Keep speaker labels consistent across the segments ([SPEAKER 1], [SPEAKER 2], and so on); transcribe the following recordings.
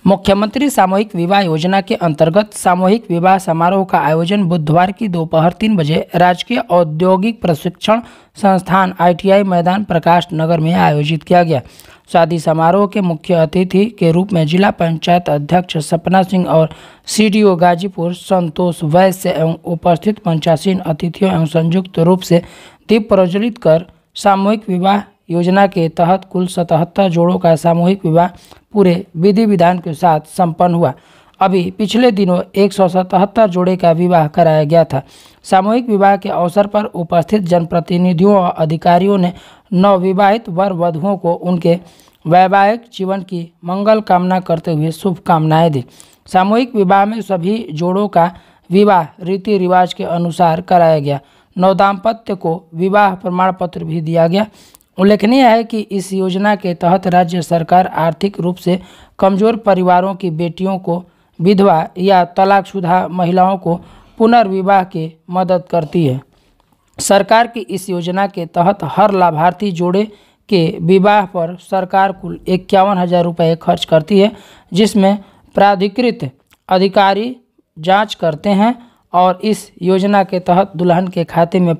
[SPEAKER 1] मुख्यमंत्री सामूहिक विवाह योजना के अंतर्गत सामूहिक विवाह समारोह का आयोजन बुधवार की दोपहर 3 बजे राजकीय औद्योगिक प्रशिक्षण संस्थान ITI मैदान प्रकाश नगर में आयोजित किया गया। शादी समारोह के मुख्य अतिथि के रूप में जिला पंचायत अध्यक्ष सपना सिंह और CDO गाजीपुर संतोष वैश्य एवं उपस्थित पंचासीन अतिथियों एवं संयुक्त रूप से दीप प्रज्वलित कर सामूहिक विवाह योजना के तहत कुल 77 जोड़ों का सामूहिक विवाह पूरे विधि विधान के साथ संपन्न हुआ। अभी पिछले दिनों 177 जोड़े का विवाह कराया गया था। सामूहिक विवाह के अवसर पर उपस्थित जनप्रतिनिधियों और अधिकारियों ने नवविवाहित वर वधुओं को उनके वैवाहिक जीवन की मंगल कामना करते हुए शुभकामनाएं दी। सामूहिक विवाह में सभी जोड़ों का विवाह रीति रिवाज के अनुसार कराया गया। नवदाम्पत्य को विवाह प्रमाण पत्र भी दिया गया। उल्लेखनीय है कि इस योजना के तहत राज्य सरकार आर्थिक रूप से कमजोर परिवारों की बेटियों को विधवा या तलाकशुदा महिलाओं को पुनर्विवाह की मदद करती है। सरकार की इस योजना के तहत हर लाभार्थी जोड़े के विवाह पर सरकार कुल 51,000 रुपये खर्च करती है, जिसमें प्राधिकृत अधिकारी जांच करते हैं और इस योजना के तहत दुल्हन के खाते में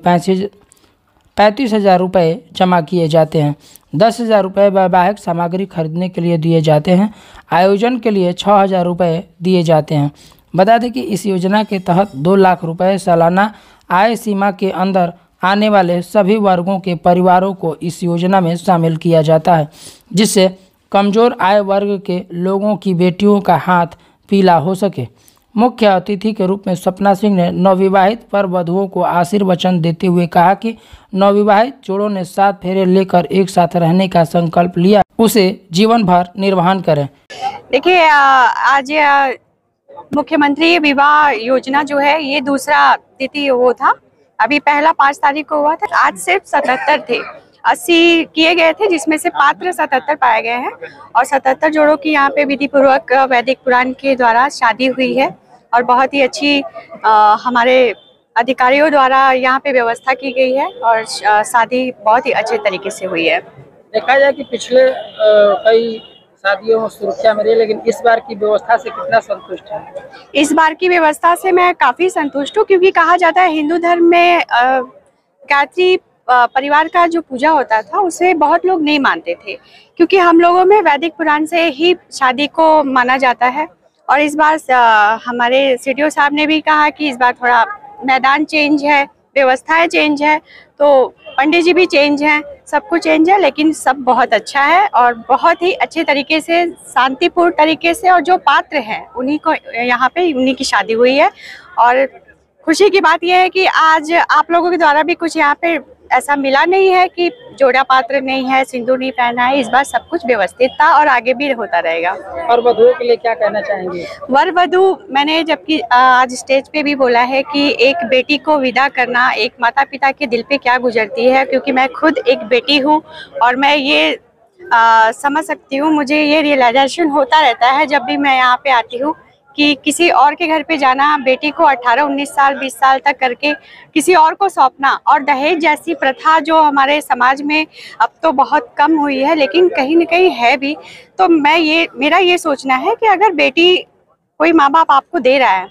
[SPEAKER 1] 35,000 रुपये जमा किए जाते हैं। 10,000 रुपये वैवाहिक सामग्री खरीदने के लिए दिए जाते हैं। आयोजन के लिए 6,000 रुपये दिए जाते हैं। बता दें कि इस योजना के तहत 2 लाख रुपये सालाना आय सीमा के अंदर आने वाले सभी वर्गों के परिवारों को इस योजना में शामिल किया जाता है, जिससे कमजोर आय वर्ग के लोगों की बेटियों का हाथ पीला हो सके। मुख्य अतिथि के रूप में सपना सिंह ने नवविवाहित वर वधुओं को आशीर्वचन देते हुए कहा कि नवविवाहित जोड़ों ने 7 फेरे लेकर एक साथ रहने का संकल्प लिया, उसे जीवन भर निर्वहन करें।
[SPEAKER 2] देखिए, आज मुख्यमंत्री विवाह योजना जो है ये दूसरा तिथि वो था। अभी पहला 5 तारीख को हुआ था। आज सिर्फ 77 थे, 80 किए गए थे, जिसमें से पात्र 77 पाए गए हैं और 77 जोड़ों की यहाँ पे विधि पूर्वक वैदिक पुराण के द्वारा शादी हुई है और बहुत ही अच्छी हमारे अधिकारियों द्वारा यहाँ पे व्यवस्था की गई है और शादी बहुत ही अच्छे तरीके से हुई है।
[SPEAKER 1] देखा जाए कि पिछले कई शादियों में सुरक्षा में रही, लेकिन इस बार की व्यवस्था से कितना संतुष्ट है?
[SPEAKER 2] इस बार की व्यवस्था से मैं काफी संतुष्ट हूँ, क्योंकि कहा जाता है हिंदू धर्म में गायत्री परिवार का जो पूजा होता था उसे बहुत लोग नहीं मानते थे, क्योंकि हम लोगों में वैदिक पुराण से ही शादी को माना जाता है। और इस बार हमारे CDO साहब ने भी कहा कि इस बार थोड़ा मैदान चेंज है, व्यवस्थाएं चेंज है, तो पंडित जी भी चेंज हैं, सब कुछ चेंज है, लेकिन सब बहुत अच्छा है और बहुत ही अच्छे तरीके से शांतिपूर्ण तरीके से, और जो पात्र हैं उन्हीं को यहाँ पे उन्हीं की शादी हुई है। और खुशी की बात यह है कि आज आप लोगों के द्वारा भी कुछ यहाँ पे ऐसा मिला नहीं है कि जोड़ा पात्र नहीं है, सिंदूर नहीं पहना है। इस बार सब कुछ व्यवस्थित था और आगे भी होता रहेगा।
[SPEAKER 1] और वधुओं के लिए क्या कहना चाहेंगे?
[SPEAKER 2] वर वधु, मैंने जबकि आज स्टेज पे भी बोला है कि एक बेटी को विदा करना एक माता पिता के दिल पे क्या गुजरती है, क्योंकि मैं खुद एक बेटी हूँ और मैं ये समझ सकती हूँ, मुझे ये रियलाइजेशन होता रहता है जब भी मैं यहाँ पे आती हूँ कि किसी और के घर पे जाना, बेटी को 18, 19 साल, 20 साल तक करके किसी और को सौंपना, और दहेज जैसी प्रथा जो हमारे समाज में अब तो बहुत कम हुई है लेकिन कहीं न कहीं है भी। तो मेरा ये सोचना है कि अगर बेटी कोई माँ बाप आपको दे रहा है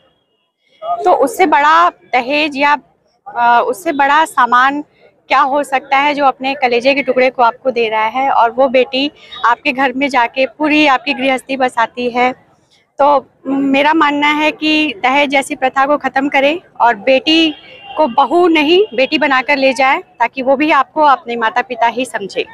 [SPEAKER 2] तो उससे बड़ा दहेज या उससे बड़ा सामान क्या हो सकता है जो अपने कलेजे के टुकड़े को आपको दे रहा है, और वो बेटी आपके घर में जाके पूरी आपकी गृहस्थी बसाती है। तो मेरा मानना है कि दहेज जैसी प्रथा को खत्म करें और बेटी को बहू नहीं बेटी बनाकर ले जाए, ताकि वो भी आपको अपने माता पिता ही समझे।